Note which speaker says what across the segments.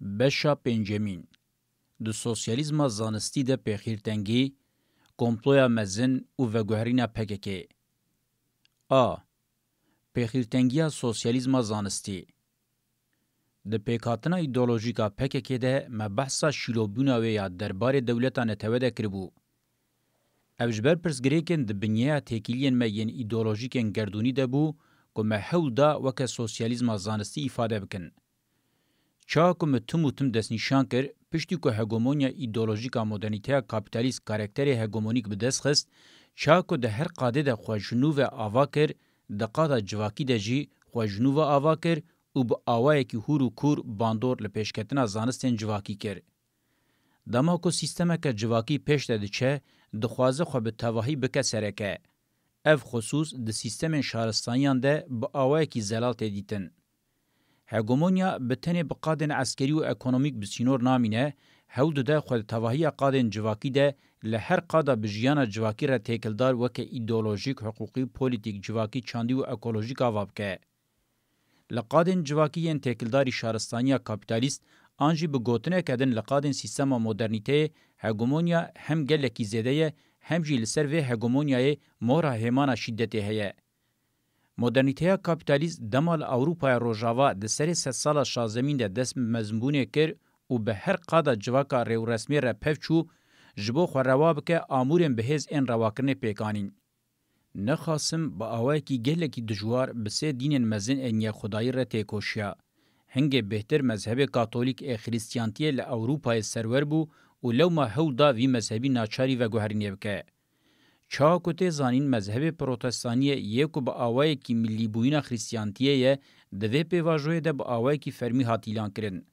Speaker 1: Beşa pêncemîn di sosyalîzma zanistî de pêxîrtengî, komploya mezin û veguherîna PKK. A. Pêxîrtengiya sosyalîzma zanistî. Di pêkhatina îdeolojîk a PKK de me behsa şîlobûna wê ya derbarê dewleta netewê de kiribû. Ev ji ber pirsgirêkên di binyeya têkiliyên me yên îdeolojîkên gerdûnî de bû ku me hewl da weke sosyalîzma zanistî îfade bikin. Çawa ku me tim û tim destnîşan kir, piştî ku hegemonya îdeolojîka modernîteya kapitalîst karakterê hegemonîk bi dest xist, çawa ku di her qadê de xwe ji nû ve ava kir, di qada civakî de jî xwe ji nû ve ava kir û bi awayekî hûr û kûr bandor li pêşketina zanistên civakî kir. Dema ku sîstemeke civakî pêş de diçe, dixwaze xwe bi tevahî bike sereke. Ev xusûs di sîstemên şaristaniyan de bi awayekî zelal tê dîtin. Hegemonya bi tenê bi qadên eskerî û ekonomîk bi sînor namîne, hewl dide xwe tevahiya qadên civakî de li her qada bi jiyana civakî re têkildar weke îdeolojîk, hiqûqî, polîtîk, civakî, çandî û ekolojîk ava bike. Li qadên civakî yên têkildarî şaristaniya kapitalîst, an jî bi gotineke din li qadên sîstema modernîteyê hegemonya hem gelekî zêde ye, hem jî li ser vê hegemonyayê mora hêmana şîddetê heye. Modernîteya kapitalîst dema li Ewropaya Rojava di serê sed sala şazemîn de dest mezmbûnê kir û bi her qada civaka rêwresmî re pev çû, ji bo xwe rewa bike amûrên bihêz ên rewakirinê pêkanîn. Nexasim bi awayekî gelekî dijwar bi sê dînên mezin ên yekxwedayî re têkoşiya. Hingê bêhtir mezhebê katolîk ê xrîstiyantiyê li Ewropayê serwer bû û lewma hewl da vî mezhebî naçarî veguherînê bike. Çawa ku tê zanîn mezhebê protestaniyê yê ku bi awayekî millîbûyîna xrîstiyantiyê ye, di vê pêvajoyê de bi awayekî fermî hat îlan kirin.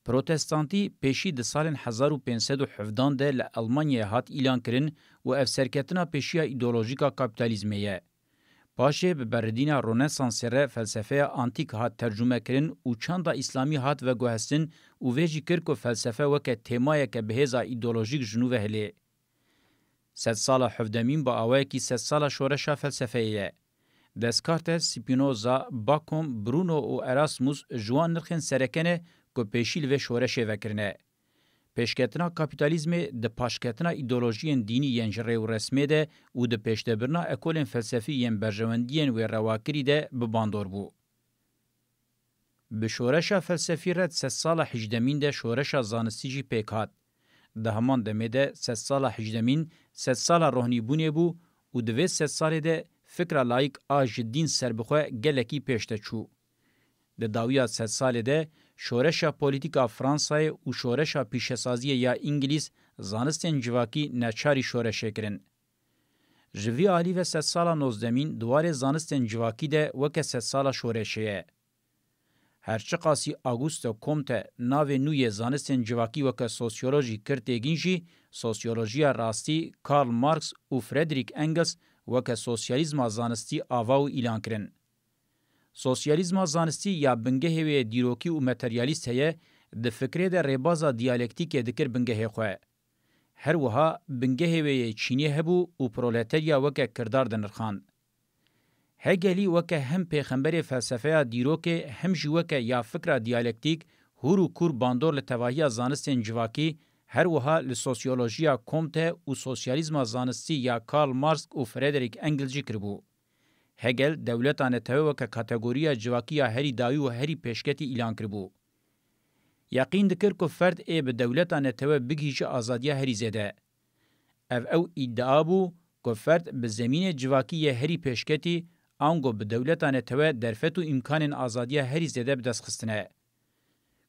Speaker 1: Protestantî pêşî di salên 1570 de li Almanyayê hat îlan kirin û ev serketina pêşiya îdeolojîka kapitalizmê ye. Paşê bi berdîna Rönesansê re felsefeya antîk hat tercüme kirin û çanda İslamî hat veguhestin û vê jî kir ku felsefe weke têmayeke bihêza îdeolojîk ji nû ve hilê. Sed sala hevdemîn bi awayekî sed sala şoreşa felsefeyê ye. Descartes, Spinoza, Bacon, Bruno û Erasmus ji wan nirxên serekene ku pêşî li vê şoreşê vekirine. Pêşketina kapitalizmê di paşketina îdeolojiyên dînî yên ji rêwresmê de û di pêşdebirina ekolên felsefî yên berjewendiyên wê rewakirî de bi bandor bû. Bi şoreşa felsefî re sed sala hicdemîn de şoreşa zanistî jî pêk hat. Di heman demê de sed sala hicdemîn sed sala rohnîbûnê bû û di vê sed salê de fikra layık a ji dîn serbixwe gelekî pêş de çû. Di dawiya sed salê de şoreşa polîtîka Fransayê û şoreşa pîşesaziyê ya İngilîz zanistên civakî neçarî şoreşê kirin. Ji vî alî ve sed sala nozdemîn duwarê zanistên civakî de weke sed sala şoreşê ye. Herçi qasî Auguste Comte navê nû yê zanistên civakî weke sosyolojî kir têgîn jî, sosyolojiya rastî Karl Marx û Friedrich Engels weke sosyalîzma zanistî ava û îlan kirin. Sosyalîzma zanistî ya bingehê wê dîrokî û materyalîst heye, di fikrê de rêbaza diyalektîkê dikir bingehê xwe. Her wiha bingehê wê yê Çînê hebû û proleterya weke kirdar dinirxand. Hegelî weke hem pêxemberê felsefeya dîrokê hem jî weke ya fikra diyalektik hûr û kûr bandor li tevahiya zanistên civakî her wiha li sosyolojiya Comte û sosyalîzma zanistî ya Karl Marx û Friedrich Engels jî kiribû. Hegel dewleta netewê weke kategoriya civakî ya herî dawî û herî pêşketî îlan kiribû. Yaqîn dikir ku ferd ê bi dewleta netewê bigîje azadiya herî zêde. Ew îdia bû ku ferd bi zemînê civakî yê herî pêşketî ango bi dewleta netewê derfet û îmkanên azadiya herî zêde bi dest xistine.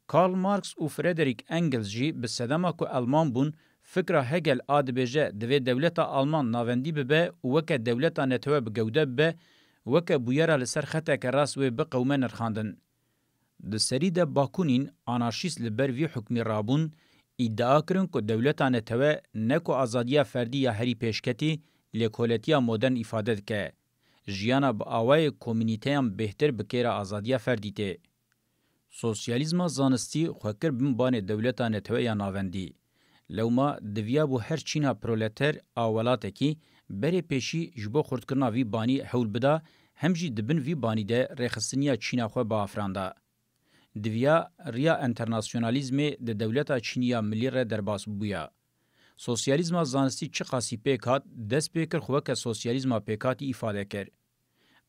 Speaker 1: Karl Marx û Friedrich Engels jî bi sedema ku Alman bûn, fikra Hegel a dibêje divê dewleta Alman navendî bibe û weke dewleta netewê bi gewde bibe, weke bûyera li ser xeteke rast wê bi qewme nirxandin. Di serî de Bakunîn, anarşîst li ber vî hukmî rabûn, îdia kirin ku dewleta netewê ne ku azadiya ferdî ya herî pêşketî, lêkoletiya modern îfade dike. Jiyana bi awayê komünîteyan bêhtir bi kêra azadiya ferdî tê. Sosyalîzma zanistî xwekir bin banê dewleta netewê ya navendî. Lewma diviya bû her Çîna proleter a welatekî berê pêşî ji bo xurtkirina vî banî hewl bida, hem jî dibin vî banî de rêxistiniya Çîna xwe biafiranda. دویا ریا انترناسیونالیزم د دولتا چینیا ملی ر درباس بویا. سوسیالیزم زانستی چه قاسی پیکات دست پیکر خوک سوسیالیزم پیکاتی ifade کر.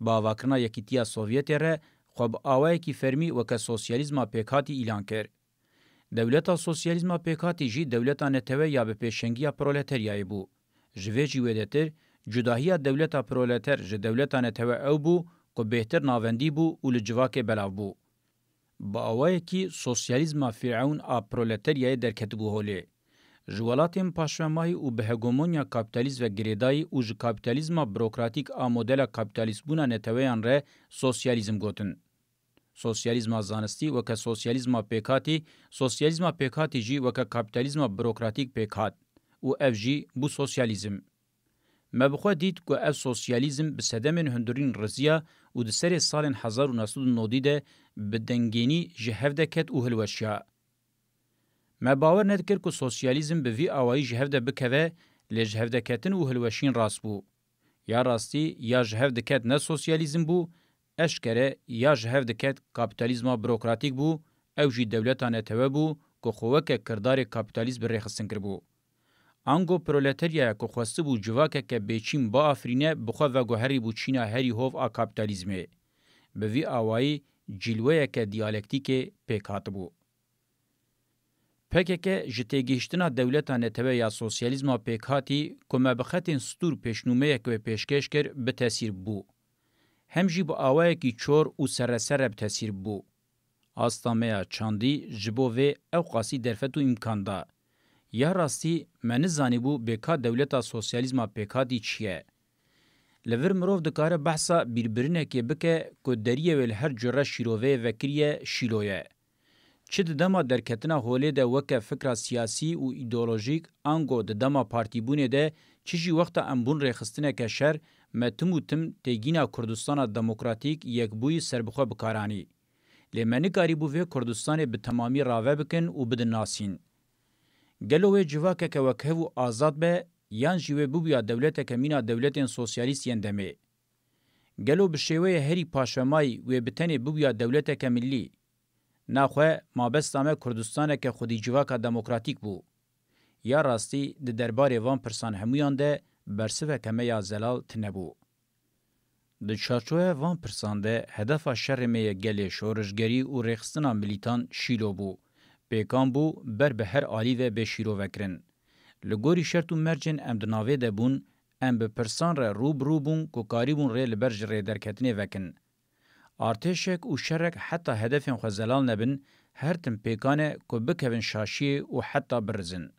Speaker 1: با واکرنا یکیتیا سوویت ر خوب آوای کی فرمی وک سوسیالیزم پیکاتی اعلان کر. دولتا سوسیالیزم پیکاتی جی دولتا نتوه یا به پیشنگیا پرولتریای بو. جوی جی ودتر جداهیا دولتا پرولتر ج دولتا نتوه او بو کو بهتر ناوندی بو او لجواک بلاو بو. با آوای کی سوسیالیزم فرعون ا پرولتریای درکت بو هولی. جوالاتیم پاشمایی او به هگمونیا کاپیتالیزم و گریدای او ج کاپیتالیزم بروکراتیک ا مدل کاپیتالیسم بونا نتویان ر سوسیالیزم گوتن. سوسیالیزم زانستی وک سوسیالیزم پیکاتی جی وک کاپیتالیزم بروکراتیک پیکات او اف جی بو سوسیالیزم. مبخوا دید که اف سوسیالیزم به سدمن هندورین رزیا و د سری سالن 1990 ده بدنگینی جهفده کت او هلوشیا. ما باور ندکر که سوسیالیزم به وی آوایی جهفده بکوه لجهفده کتن او هلوشین راست بو. یا راستی یا جهفده کت نه سوسیالیزم بو، اشکره یا جهفده کت کابیتالیزم بروکراتیک بو، او جی دولتانه توه بو که خوکه کردار کابیتالیزم رخصتن کر بو. انگو پرولتریا که خواسته بو جواکه که بیچین با آفرینه بخوا و گوهری بو چینا هری هوف آ کابیتالیزمه. به وی آوائی جلوه که دیالکتیک پیکات بو. پکه جتگیشتنا دولتانه تبه یا سوسیالیزم پیکاتی که مبخطین ستور پیشنومه که پیشکش کر به تاثیر بو. همجی با آوائی که چور و سرسر به تاثیر بو. آستامه چاندی جبوه او قاسی درفتو امکان دا. یا راستی من زانی بو بکا دولتا سوسیالیزم پیکاتی چیه؟ لور مروف دکاره بحثا بیربرینه که بکه که دریه ویل هر جره شیروه وکریه شیلویه. چه دما درکتنا هوله ده وکه فکر سیاسی و ایدئولوژیک انگو دما پارتی بونه ده چیجی وقتا انبون ریخستنه که شر متمو تم تیگینا کردستان دموکراتیک یک بوی سربخوا بکارانی. لیمنی کاری بوه کردستان به تمامی راوه بکن و بدن ناسین. گلوه جواکه که وکه و آزاد به یان جیوه بوبیا دولت کمینا دولت سوسیالیست یندمه. گلو بشیوه هری پاشمایی و بتنی بوبیا دولت کملی. ناخواه مابستامه کردستانه که خودی جواکه دموکراتیک بو. یا راستی ده درباره وان پرسان همویان ده برسوه کمه یا زلال تنبو. ده چارچوه وان پرسان ده هدف شرمه گلی شورشگری و ریخستنا ملیتان شیلو بو. پیکان بو بر به هر آلی و به شیرو وکرن. لگوری شرط و مرجن ام دناوه ده بون ام به پرسان را روب بون که کاری بون ری لبرج ری درکتنه وکن. ارتشک و شرک حتی هدف خوزلال نبن هر تم پیکانه که بکوین شاشی و حتی برزن.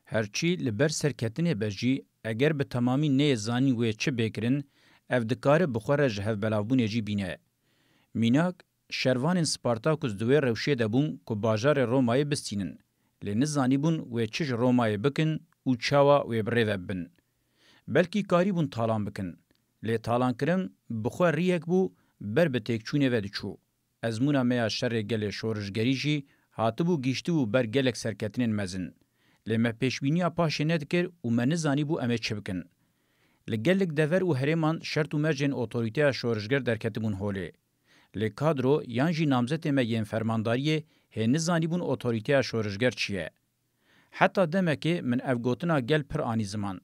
Speaker 1: هرچی لبر سرکتنه بجی اگر به تمامی نه زانی و چه بکرن افدکار بخور جهف بلاوبون جی بینه. میناک شروان سپارتاکوس دوی روشه دبون که باجار رومای بستینن. لنزانی بون و چش رومای بکن و چاوا و بریو بن. بلکی کاری بون تالان بکن. لی تالان کرن بخور ریک بو بر به تکچونه و دچو. ازمونا میا شر گل شورشگری جی هاتبو گیشتو بر گلک سرکتنین مزن. لما پیشبینیا پاشه ندکر و منزانی بو امه چه بکن. لگلک دور و هرمان شرط و مرجن اوتوریته شورشگر درکتبون هوله. لکادرو یانجی نامزد مگین فرمانداری هنزانی بون اوتوریته شورشگر چیه. حتی دمکه من افگوتنا گل پر آنی زمان.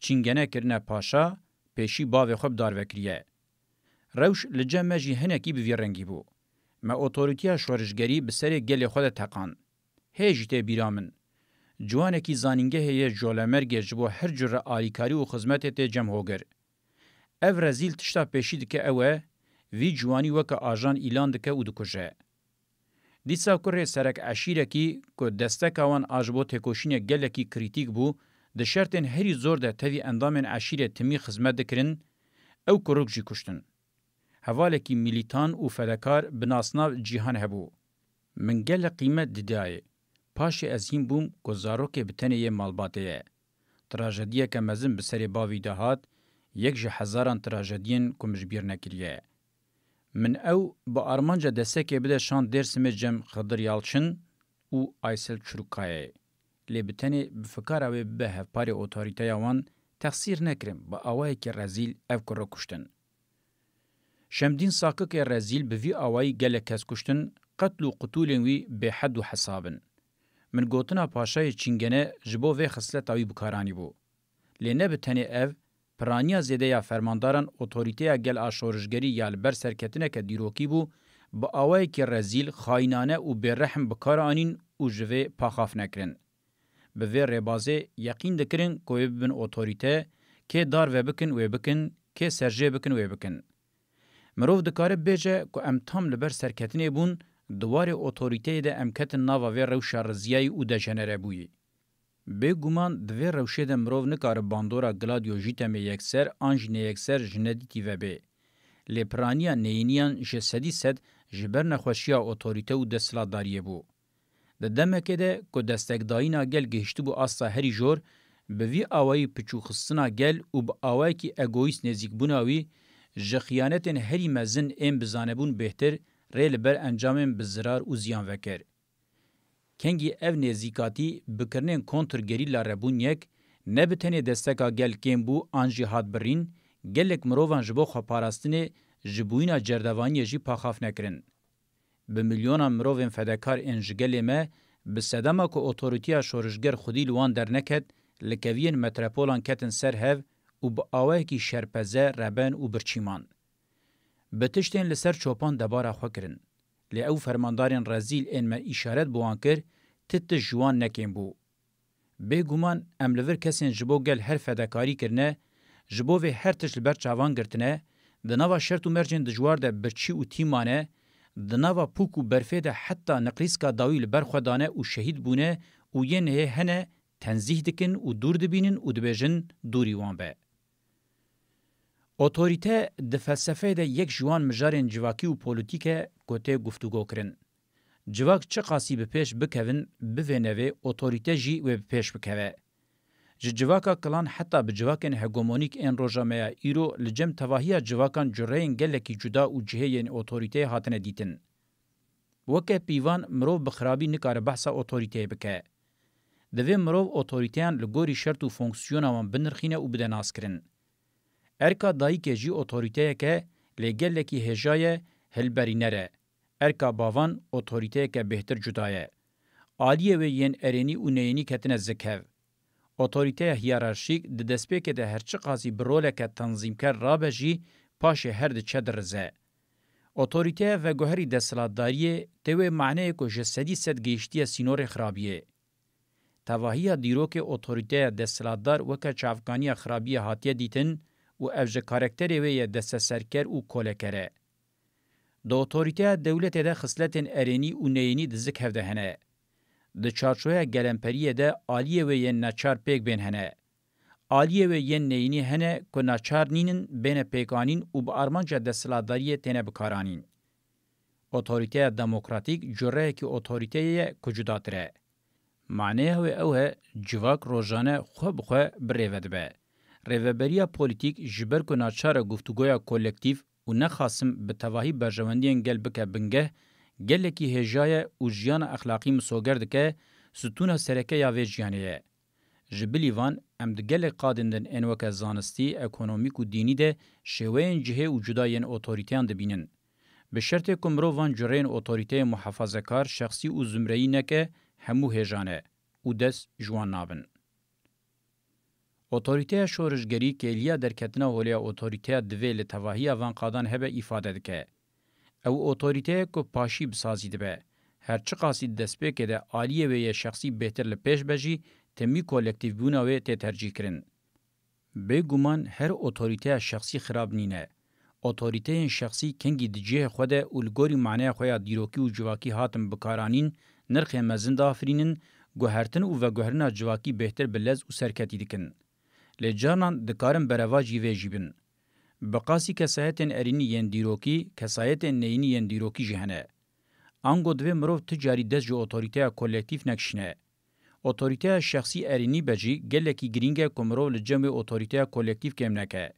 Speaker 1: چینگنه کرنه پاشا پیشی باوی خوب دار وکریه. روش لجمع جی هنکی بوی رنگی بو. ما اوتوریته شورشگری بسر گل خود تقان. هیجته بیرامن. جوانه کی زانینگه هیه جولمرگه جبو هر جر آلیکاری و خزمت ته جمع هوگر. او رزیل تشتا پیشی دکه اوه وی جوانی وک آژان اعلان دکه او دکوجه. دیسا کره سرک عشیره کی که دستک آوان آجبو تکوشین گلکی کریتیک بو ده شرطن هری زور ده تاوی اندامن عشیره تمی خزمت دکرن او کروک جی کشتن. حوالکی میلیتان و فدکار بناسناو جیهان هبو. من گل قیمت دیدای. پاش از این بوم که زاروک بتنه یه مالباته. تراژدیه که مزن بسری باوی دهات یک جه هزاران تراژدین کمش بیر نکریه. من او با آرمانجا دسته بده شان درسمه جم خضر یالچن و آیسل چروکایه. لی بتنه بفکاره به هفپاری اوتوریته وان تقصیر نکرم با آوائی که رزیل او کرو کشتن. شمدین ساکه که رزیل به وی آوائی گله کس کشتن قتل و قتولên wî bêhed û hesabin. Min gotina paşayê Çingene ji bo vê xisletê wî bikaranî bû. Lê ne bi tenê ev, piraniya zêdeya fermandaran otorîteya gel a şorijgerî ya li ber serketineke dîrokî bû, bi awayekî rezîl, xaînane û bêrehm bikar anîn û ji vê paxaf nekirin. Bi vê rêbazê yeqîn dikirin ku wê bibin otorîte, kê dar vebikin wê bikin, kê serjê bikin wê bikin. Mirov dikare bêje ku em tam li ber serketinê bûn, diwarê otorîteyê de em ketin nava vê rewşa riziyayî û dejenerebûyî. Bêguman di vê rewşê de mirov nikare bandora Gladio jî temê yekser an jî neyekser ji nedîtî vebe. Lê piraniya neyîniyan ji sedî sed ji ber nexweşiya otorîte û desthilatdariyê bû. Di demekê de ku destekdayîna gel gihîştibû asta herî jor, bi vî awayî piçûxistina gel û bi awayekî egoîst nêzîkbûna wî, ji xıyanetên herî mezin ên bizanebûn bêhtir, rê li ber encamên bi zirar û ziyan vekir. Kengî ev nêzîkatî bikirinên kontrgerîla rebûn yek, ne bi tenê desteka gel kêm bû an jî hat birîn, gelek mirovan ji bo xweparastinê ji bûyîna cerdevaniyê jî paxaf nekirin. Bi milyona mirovên fedekar ên ji gelê me, bi sedema ku otorîteya şorijger xwedî li wan derneket, li keviyên metropolan ketin ser hev û bi awayekî şerpeze, reben û birçîman. Bi tiştên li ser çopan debara xwe kirin. Lê ew fermandarên rezîl ên me îşaret bi wan kir, tit ji wan nekêm bû. Bêguman em li vir kesên ji bo gel her fedekarî kirine, ji bo vê her tişt li ber çavan girtine, di nava şert û mercên dijwar de birçî û tîmane, di nava pûk û berfê de heta niqrîska dawî li ber xwe dane û şehîd bûne û yên hê hene tenzîh dikin û dûr dibînin û dibêjin dûrî wan be. Otorîte di felsefeyê de yek ji wan mijarên civakî û polîtîke ku tê guftûgo kirin. Civak çi qasî bi pêş bikevin, bivêneve, otorîte jî wê bi pêş bikeve. Ji civaka kilan heta bi civakên hegemonîk ên roja me ya îro li cem tevahiya civakan cureyên gelekî cuda û ciheyên otorîteyê hatine dîtin. Weke pîvan mirov bi xirabî nikare behsa otorîteyê bike. Divê mirov otorîteyan li gorî şert û fonksiyona wan binirxîne û bide naskirin. Erka dayîkê jî otorîteyeke lê gelekî hêjaye hilberînere. Erka bavan otorîteyeke bêhtir cuda ye. Aliyê wê yên erênî û neyînî ketine zikhev. Otorîteya hiyerarşîk di destpêkê de herçi qasî bi roleke tanzîmker rabe jî paşê her diçe dirize. Otorîteya veguherî desthilatdariyê tê wê maneyê ku ji sedî sed gihîştiye sînorê xirabiyê. Tevahiya dîrokê otorîteya desthilatdar weke çavkaniya xirabiyê hatiye dîtin û ev ji karakterê wê ye desteserker û kolekere. Di otorîteya dewletê de xisletên erênî û neyînî di zikhev de hene. Di çarçoya gelemperiyê de aliyê wê yên neçar pêk bên hene. Aliyê wê yên neyînî hene ku neçar nînin bêne pêkanîn û bi armanca desthilatdariyê têne bikaranîn. Otorîteya demokratîk cureyekî otorîteyê ye ku cudatir e. Maneya wê ew e civak rojane xwe bi xwe birêve dibe. Rêveberiya polîtîk ji ber ku naçar e guftûgoya kolektif û nexasim bi tevahî berjewendiyên gel bike bingeh, gelekî hêjaye û jiyana exlaqî misoger dike, stûna serekeya vê jiyanê ye. Ji bilîvan, em di gelek qadên din ên weke zanistî, ekonomîk û dînî de şêweyên cihê û cuda yên otorîteyan dibînin. Bi şertê ku mirov van cureyên otorîteyê muhefazekar, şexsî û zümreyî neke, hemû hêjane û dest ji wan nabin. Otorîteya şorijgerî kêliya derketina holêya otorîteya divê li tevahiya van qadan hebe îfade dike. Ew otorîteye ku paşî bisazî dibe. Her çi qasî destpêkê de aliyê wê ye şexsî bêhtir li pêş be jî temî kolektîvbûna wê tê tercîh kirin. Bêguman her otorîteya şexsî xirab nîne. Otorîteyên şexsî kengî di cihê xwe de û li gorî maneya xwe ya dîrokî û civakî hatin bikaranîn, nirxê mezin dafirînin, guhertin û veguherina civakî bêhtir bi lez û serketî dikin. Lê canan dikarin bereva jî vê jî bin. Bi qasî kesayetên erînî yên dîrokî, kesayetên neyînî yên dîrokî jî hene. Ango divê mirov ti carî dest ji otorîteya kolektiv nekişine. Otorîteya şexsî erînî be jî gelekî girîng e ku mirov li cem wê otorîteya kolektiv kêm neke.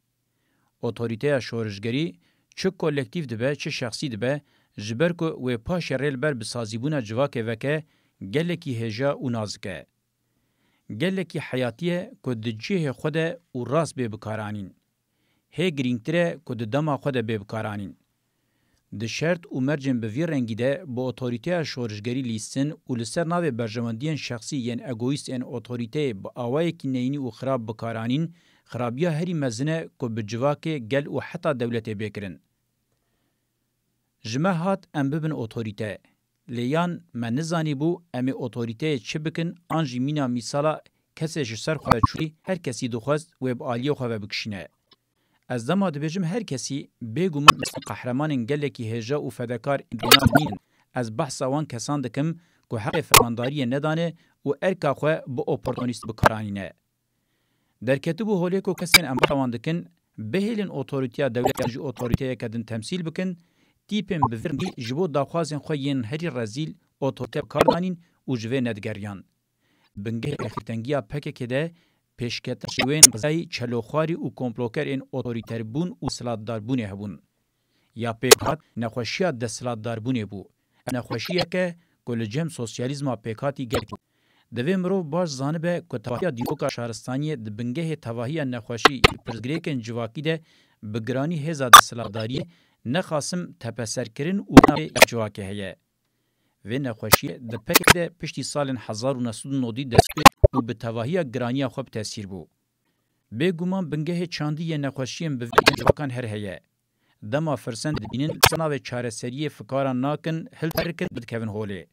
Speaker 1: Otorîteya şorijgerî çi kolektiv dibe, çi şexsî dibe, ji ber ku wê paşê rê li ber bisazîbûna civakê veke gelekî hêja û nazik e. Gelekî heyatî ku di cihê xwe de û rast bê bikaranîn. Hê girîngtir e ku di dema xwe de bê bikaranîn. د شرط او مرجن به وی رنگی ده با اتوریته شورشگری لیستن او لسر ناو برجماندین شخصی ین اگویست ان اتوریته با آوای کی نینی او خراب بکارانین خرابیا هری مزنه کو بجواکه گل او حتی دولت بکرن. جمه هات ام ببن اتوریته. لیان من نزانی بو ام اتوریته چه بکن آنجی مینا میسالا کسی جسر خواه چوری هر کسی دخواست و با آلیه خواه بکشینه. از دما دبیجم هر کسی بگومن مثل قهرمان گلکی هجا و فدکار دینا بینن. از بحث آوان کسان دکم که حق فرمانداری ندانه و ارکا خواه با اپورتونیست بکارانینه. در کتب و هولیکو کسین امروان دکن بهیلن اتوریتیا دولت جو اتوریتیا کدن تمثیل بکن تیپم بفرمی جبو داخوازن خوین هری رزیل اتوریتیا بکاردانین و جوه ندگریان. بنگه اخیرتنگیا پکه کده پیشکت شوین غزای چلوخواری و کمپلوکر این اتوریتر بون و سلطدار بونه هبون. یا پیکات نخوشیات ده سلطدار بونه بو. نخوشیه که کلجم سوسیالیزما پیکاتی گرد. دوی مروف باش زانبه که تواهی دیوکا شهرستانی ده بنگه تواهی نخوشی پرزگریکن جواکی ده بگرانی هزا ده سلطداری نخاسم تپسر کرن و نوی جواکی هیه. و نخوشی ده پک ده پشتی سال 1990 دسته و به تواهی گرانی خوب تاثیر بو. بگومان بنگه چاندی نخوشیم به جواکان هر هیه. دما فرسند بینن سناو چاره سریه فکاران ناکن هل ترکت بدکوین هوله.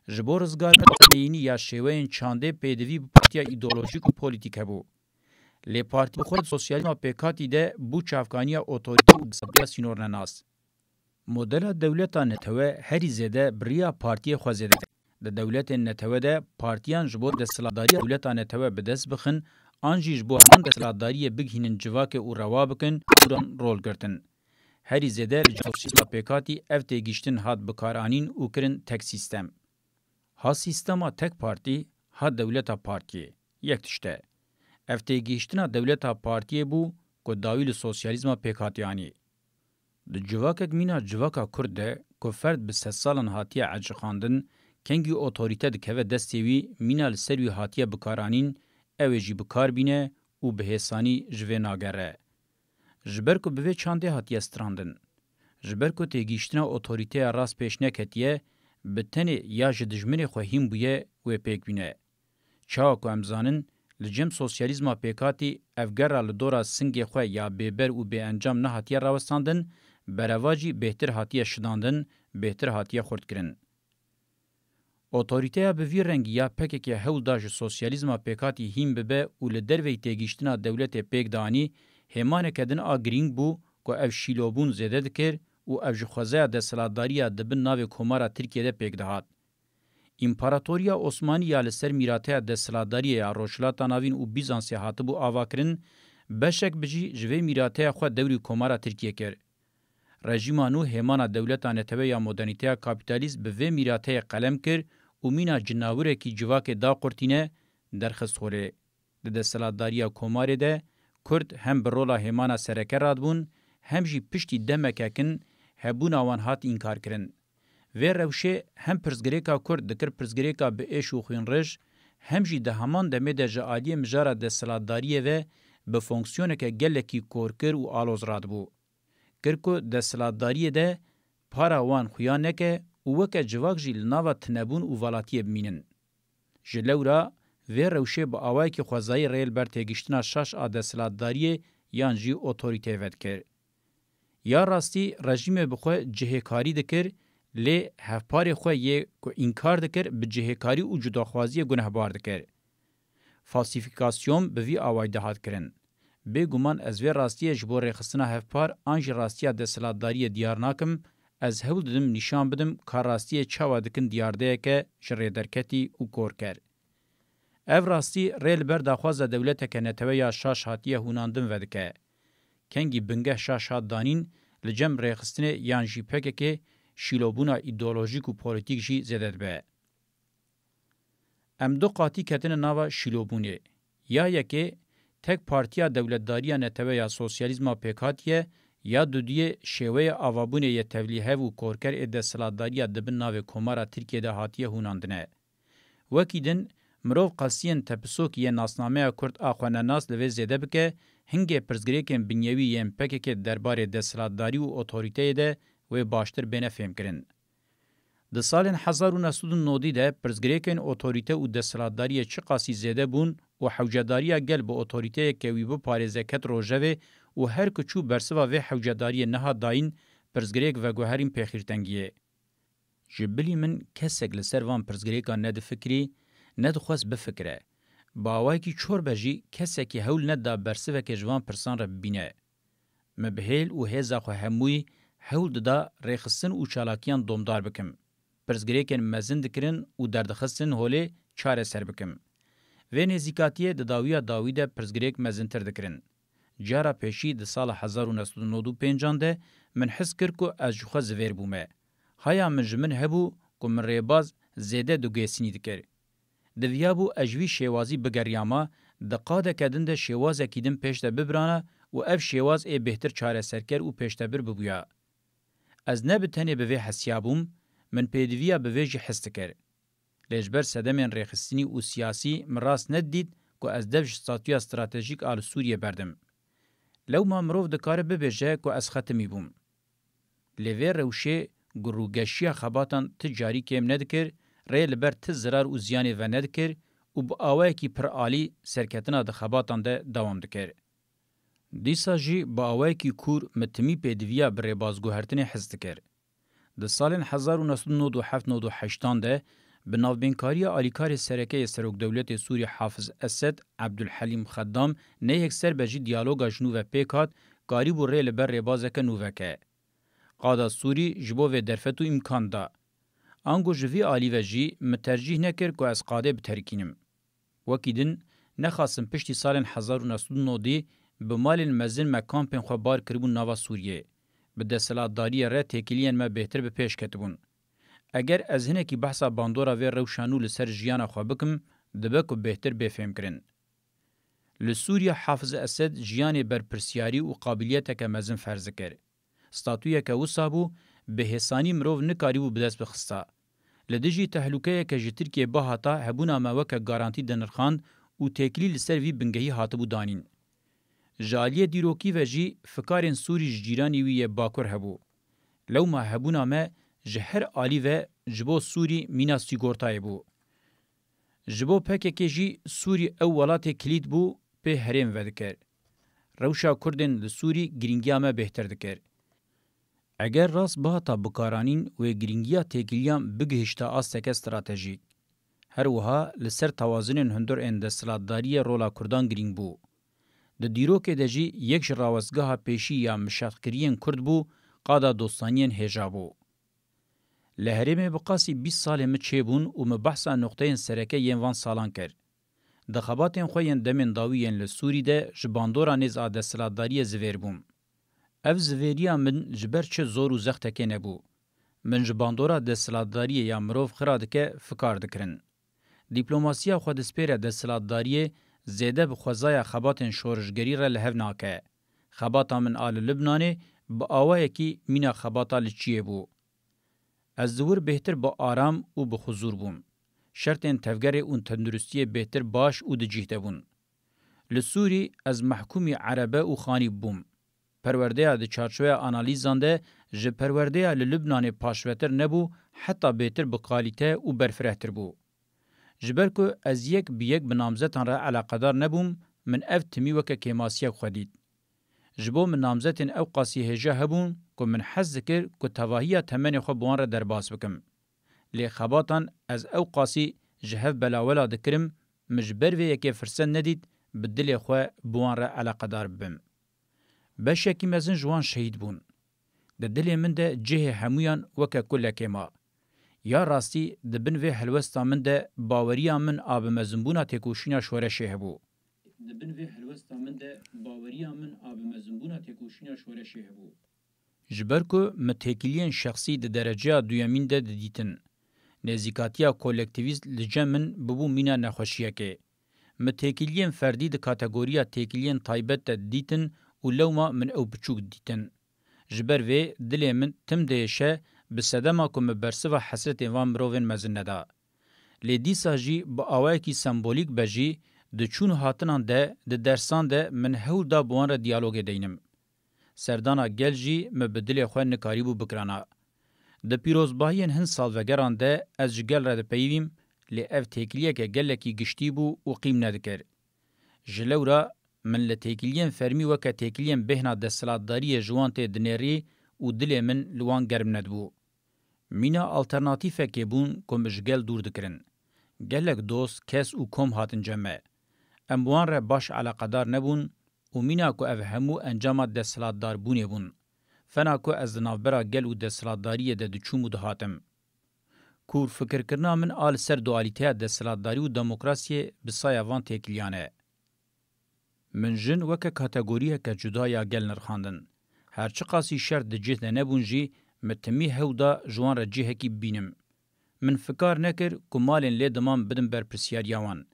Speaker 1: جبو رزگار مینی یا شوین چانده پیدوی پارتیا ایدئولوژیک و پولیتیک بو. لی پارتی خود سوسیالیزم پیکاتی ده بو چافکانیا اتوریته و دسابیا سینور نناس. مدل دولت نتوه هری زده بریا پارتی خوزده. د دولت نتوه ده پارتیان جبو د سلطداری دولت نتوه بدس بخن آنجی جبو همان د سلطداری بگهینن جواک او روا بکن اوران رول گرتن. هری زده رجوسیسم پیکاتی افته گیشتن هاد بکارانین او کرن تک سیستم. ها سیستما تک پارتی ها دولت پارتی یک تشته. افته گیشتنا دولت پارتی بو که داویل سوسیالیزم پیکاتیانی. د جواکک مینا جواکا کرده که فرد به 3 سالن هاتیه عجخاندن کنگی اوتوریته دکوه دستیوی مینال سروی هاتیه بکارانین اوه جی بکار بینه و به حسانی جوه ناگره. جبر که بوه چانده هاتیه استراندن. جبر که تیگیشتنا اوتوریته راست پیش نکتیه به تنه یا جدجمن خوهیم بویه و پیک بینه. چاو که امزانن لجم سوسیالیزما پیکاتی افگر لدورا سنگ خواه یا بیبر و به انجام نه هاتیه راوستاندن برواجی بهتر هاتیه شداندن بهتر هاتیه خورد کرن. اوتوریته به وی رنگ یا پکه که هول داج سوسیالیزما پیکاتی هیم ببه و لدروی تیگیشتنا دولت پیک دانی همان کدن آگرینگ بو که اف شیلوبون زیده دکر و اف جخوزه ده سلاداریا دبن ناو کمارا ترکیه ده پیک دهات. امپراتوریا عثمانی یا لسر میراته ده سلاداریا یا روشلاتا ناوین و بیزانسی هاتبو آواکرن بشک بجی جوه میراته خود دوری کمارا ترکیه کر. رژیمانو همان دولتا نتوه یا مدرنیته کابیتالیزم به وی میراته قلم کر و مینا جناوره کی جواک دا قرتینه درخست خوره. ده سلاداریا کماره ده کرد هم برولا همان سرکر رادبون هم جی پشتی دمککن هبون آوان هات انکار کرن. و روشه هم پرزگریکا کرد دکر پرزگریکا به ایش و خوین رج هم جی ده همان دمه ده جعالی مجاره ده سلاداریه و به فونکسیونه که گلکی کورکر و آلوز راد بو. کرکو ده سلاداریه ده پارا وان خویان نکه و وکه جواک جی لناوه تنبون و والاتیه بمینن. جلورا و روشه با آوائی که خوزایی ریل بر تیگشتنا شاش آده سلاداریه یان جی اوتوریته ود کر. یا راستی رژیم بخواه جهکاری دکر لی هفپار خواه یه که انکار دکر به جهکاری و جداخوازی گنهبار دکر. فالسیفیکاسیون به وی آوائی دهات کرن. بگومان از وی راستی جبور رخصنا هفپار آنج راستی دستلاتداری دیار ناکم از هول ددم نشان بدم کار راستی چاوا دکن دیارده که شره درکتی و کور کر. او راستی ریل بر داخواز دولت که نتوه یا شاش هاتیه هوناندن ودکه. کنگی بنگه شاش هات دانین لجم رخصنه یان جی پکه که شیلوبونا ایدئولوژیک و پولیتیک جی زدد به. ام دو قاطی کتن ناوا شیلوبونه. یا یکی تک پارتیا دولتداریا نتوه یا سوسیالیزما پیکاتیه یا دودیه شوه آوابونه یه تولیه و کورکر اده سلاداریا دبن ناو کمارا ترکیه ده هاتیه هوناندنه. وکیدن مروف قاسین تپسوک یه ناسنامه کرد آخوانه ناس لوه زیده بکه هنگه پرزگریکن بنیوی یم پکه که درباره ده سلاداری و اوتوریته ده و باشتر بینه فهم کرن. د سالن 1990 ده پرزګریکن اتوریته او د سلطداری چی قاسی زیده بون او حوجداری گل به اتوریته کوي به پاریزکت روجوي او هر کچو برسوا و حوجداری نه داین پرزګریک و گوهرین پخیرتنگیه. جبلی من کسک لسر وان پرزګریکا نه د فکری نه د خوس به فکره. باوای کی چور بجی کسکی هول نه د برسوا کې جوان پرسان ر بینه. مبهل او هزا خو هموی هول دا رخصن او چالاکیان دومدار بکم. پرزګریکن مزن دکرین او دردخصن هوله چاره سر بکم. و نزیکاتیه د داویا داویده پرزګریک مزنتر دکرین. جارا پیشی د سال 1995 ده من حس کر کو از جوخه زویر بومه. هایا من جمن هبو کو من ریباز زیده دو گیسینی دکر. د ویابو اجوی شیوازی بگریاما د قاده کدن ده شیواز اکیدن پیشته ببرانه و اف شیواز ای بهتر چاره سرکر و پیشته بر ببویا. از نه بتنی به حسیابوم من پیدویا به ویجی حستکر. لجبر سدمین ریخستینی و سیاسی مراس ندید که از دفش ساتویا استراتژیک آل سوریه بردم. لو ما مروف دکاره ببیجه که از ختمی بوم. لیوی روشه گروگشی خباتان تجاری کم ندکر، ری لبر تزرار و زیانی و ندکر و با آوه کی پر آلی سرکتنا ده خباتان ده دوام دکر. دیسا جی با آوه کی کور متمی پیدویا بر بازگوهرتن حز دکر. ده سالن 1997-98 ده به ناوبینکاری آلیکار سرکه سروک دولت سوری حافظ اسد عبدالحلیم خدام نه یک سر بجی دیالوگا جنو و پیکات گاری بو ری لبر ریبازک نووکه. قادا سوری جبو و درفتو امکان دا. آنگو جوی آلی و جی مترجیح نکر که از قاده بترکینم. وکیدن نخواستم پشتی سالن 1990 به مال مزن مکان پین خواه بار کربون ناوا سوریه. به دستلاتداری را تکیلین ما بهتر به پیش کتبون. اگر از هنه کی بحثا باندورا و روشانو لسر جیانا خواه بکم دبه که بهتر بفهم کرن. لسوریا حافظ اسد جیان برپرسیاری و قابلیت که مزن فرض کرد. ستاتویا که وصابو به حسانی مروف نکاریبو بدست بخستا. لدجی تحلوکه که جتر که با هاتا هبونا موکه گارانتی دنرخاند و تکلی لسر وی بنگهی هاتبو دانین. جالیه دیروکی و جی فکارین سوری جیرانی وی باکر هبو. لو ما هبونا ما جهر آلی و جبو سوری مینا سیگورتای بو. جبو پکه که جی سوری اولات کلید بو به هرم ودکر. روشا کردن لسوری گرینگیا ما بهتر دکر. اگر راست با تا بکارانین و گرینگیا تکلیام بگهشتا آستک استراتژیک. هر وها لسر توازن هندور اندستلاتداری رولا کردان گرینگ بو. د دیروک دجی یک جراوزگاه پیشی یا مشاقکرین کرد بو قادا دوستانین هجابو. لهرم بقاسی 20 سال مچبون و مبحثا نقطه سرکه ینوان سالان کرد. د خباتن خوین دمن داویین لسوری ده جباندورا نز آدستلاتداری زویر بوم. اف زویریا من جبر چه زور و زختکه نبو. من جباندورا دستلاتداری یا مروف خرادکه فکار دکرن. دیپلوماسیا خود سپیره دستلاتداری زیده بخوزای خباتن شورشگری را لحو ناکه. خباتا من آل لبنانه با آوه کی مینا خباتا لچیه بو. از زور بهتر با آرام و بخزور بوم. شرطن تفگر اون تندرستی بهتر باش و دجیهده بون. لسوری از محکومی عربه و خانی بوم. پرورده ده چارچوه آنالیزان ده جه پرورده للبنان پاشوتر نبو حتی بهتر بقالیته و برفرهتر بو. جبر که از یک بیگ بنامزتان را علاقدار نبوم من اف تمی وکه کماسیه خودید. جبو من نامزتین او قاسی هجه هبون که من حز ذکر که تواهیه تمنی خو بوان را در باس بکم. لی خباتان از او قاسی جهف بلاولا دکرم مجبر وی یکی فرسن ندید بدل خو بوان را علاقدار ببم. بشکی مزن جوان شهید بون. ده دل من ده جه همویان وکه کل کما. یا راستی ده بن وی حلوستا من ده باوریا من آب مزنبونا تکوشینا شورشه هبو. ده بن وی حلوستا من ده باوریا من آب مزنبونا تکوشینا شورشه هبو. جبرکو متکیلین شخصی ده درجه دویمین ده دیتن. نزیکاتیا کولکتیویست لجمن ببو مینا نخوشیه که. متکیلین فردی ده کاتگوریا تکیلین تایبت ده دیتن و لوما من او بچوک دیتن. جبر وی دلی من تم دیشه بسدما کم برسوا حسرت وان مروین مزن ندا. لی دیسا جی با آوائی کی سمبولیک بجی ده چون هاتنان ده درسان ده من هول دا بوان را دیالوگ دینم. سردانا گل جی مبدل خو نکاریبو بکرانا. د پیروزباهین هن سالوگران ده از جگل را ده پیویم لی اف تکلیه که گلکی گشتی بو و قیم ندکر. جلورا من لتکلیین فرمی وکا تکلیین بهنا دستلاتداری جوان ته دنری و دل من لوان گرم ندبو. مینا آلترناتیفه که بون کم جگل دور دکرن. گلک دوست کس و کم هاتن جمعه. اموان را باش علاقدار نبون و مینا که او همو انجامات دستلاتدار بونه بون. فنا کو از نافبرا گل و دستلاتداری ده دچوم و دهاتم. کور فکر کرنا من آل سر دوالیته دستلاتداری و دموکراسی بسایه وان تکلیانه. من جن وکه کاتگوریه که جدایا گل نرخاندن. هرچه قاسی شرط ده جهده نبونجی متمی هودا جوان را جهه کی بینم. من فکر نکر که مالین لی دمان بدن بر پرسیاریاوان.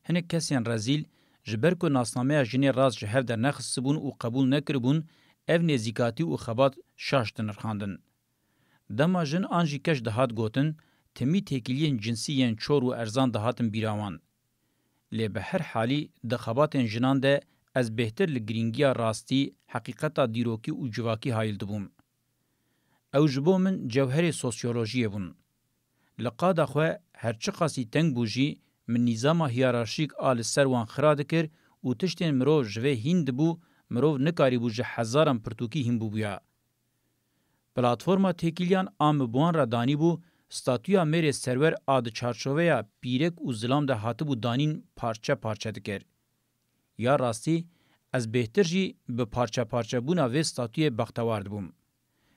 Speaker 1: هنه کسین رزیل جبر که ناسنامه جنی راز جهر در نخص بون و قبول نکر بون اف نزیکاتی و خبات شاشتن رخاندن. دما جن آنجی کش دهات گوتن تمی تکیلین جنسیین چور و ارزان دهاتن بیراوان. لی به هر حالی ده خباتن جنان ده از بهتر لگرینگیا راستی حقیقتا دیروکی و جواکی هایل دبوم. او جبو من جوهر سوسیولوژی بون. لقادا خواه هرچه قاسی تنگ بوجی من نظام هیرارشیک آل سروان خراد کر و تشتین مرو جوه هین دبو مرو نکاری بوجه هزارم پرتوکی هم بویا. پلاتفورما تکیلیان آم بوان را دانی بو ستاتویا میر سرور آد چارچوه پیرک و ظلام ده هاتبو دانین پارچه پارچه دکر. یا راستی از بهتر جی به پارچه پارچه بونا و ستاتوی بختوارد بوم.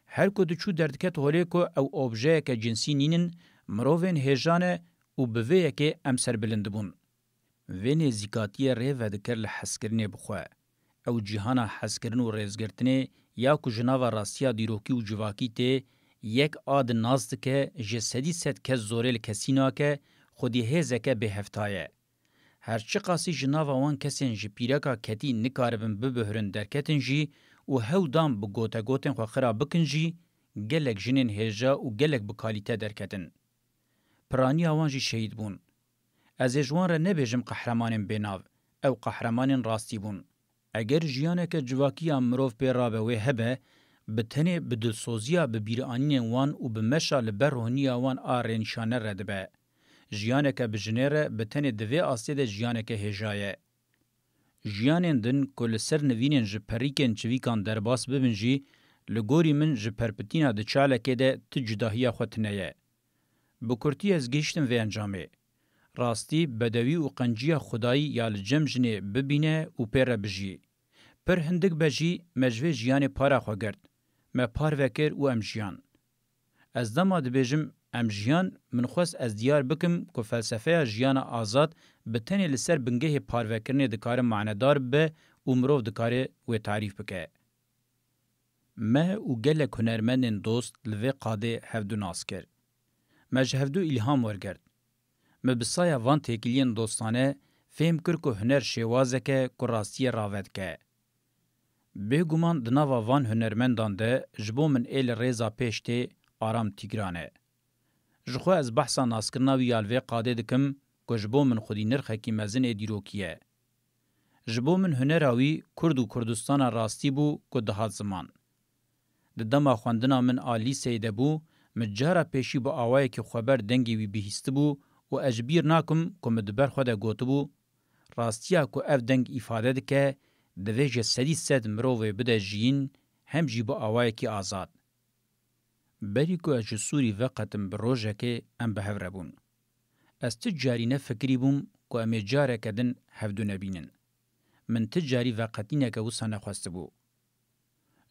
Speaker 1: هر کو دچو دردکت هولی کو او اوبژه که جنسی نینن مروین هیجانه و بویه که امسر بلند بون. وین زیکاتی ری و دکر لحسکرنه بخواه. او جهانا حسکرن و ریزگرتنه یا کو جناوا راستیا دیروکی و جواکی ته یک آد نازد که جسدی ست که زوریل کسینا که خودی هزه که به هفتایه. هرچی قاسی جناوا وان کسین جپیرکا کتی نکاربن ببهرن درکتن جی و هاو دام بگوتا گوتن خو خراب بکن جی گلک جنین هجا و گلک بکالیته درکتن. پرانی آوان جی شهید بون. از اجوان را نبیجم قهرمانین بیناو او قهرمانین راستی بون. اگر جیانه که جواکی امروف پیرابه و هبه بتنه بدلسوزیا ببیرانین وان و بمشا لبرهونی وان آره نشانه ردبه. جیانه که بجنره بتنه دوی آسید جیانه که هجایه. جیانین دن کل سر نوینین جپریکن چویکان درباس ببنجی لگوری من جپرپتینا ده چاله که ده تجداهی خوتنه. بکرتی از گیشتن و انجامه. راستی بدوی و قنجی خدایی یا لجمجنه ببینه و پر بجی. پر هندک بجی مجوه جیان پارا خو گرد. ما پار وکر و امجیان. از دما دبیجم امجیان من خواست از دیار بکم که فلسفه جیان آزاد بتنی لسر بنگه پار وکرنه دکار معنادار به امروف دکار و تعریف بکه. ما و گل هنرمندن دوست لوی قاده هفدو ناس کرد. مجهفدو الهام ورگرد. مبسایا وان تکیلین دوستانه فهم کر که هنر شوازه که راستی راود که. بگومان دناوا وان هنرمندان ده جبو من ایل ریزا پیشته آرام تیگرانه. جخو از بحثا ناسکرنا ویالوی قاده دکم که جبو من خودی نرخه کی مزن ایدیروکیه. جبو من هنراوی کرد و کردستان راستی بو که دهات زمان. ده دما خواندنا من آلی سیده بو مجارا پیشی با آوائی که خبر دنگی وی بهیست بو و اجبیر ناکم که مدبر خود گوت بو راستیا که اف دنگ ifade دکه دوی جسدی سد مروه بده جین هم جی با آوائی که آزاد. بری که اجسوری وقتم بروژه که ام به هفره بون. از تجارینه فکری بوم که امی جاره کدن هفدو نبینن. من تجاری وقتینه که وصا نخواست بو.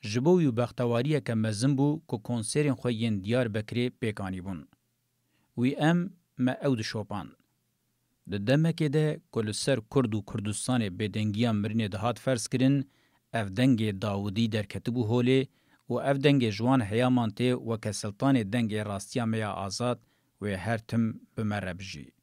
Speaker 1: جبوی و بختواریه که مزن بو که کنسرین خوین دیار بکری پیکانی بون. وی ام ما اود شوپان. ده دمکه ده کل سر کرد و کردستان بدنگیان مرین دهات فرس کرن اف دنگ داودی در کتبو هوله و اف دنگ جوان حیامان ته و که سلطان دنگ راستیا میا آزاد و هر تم بمربجی.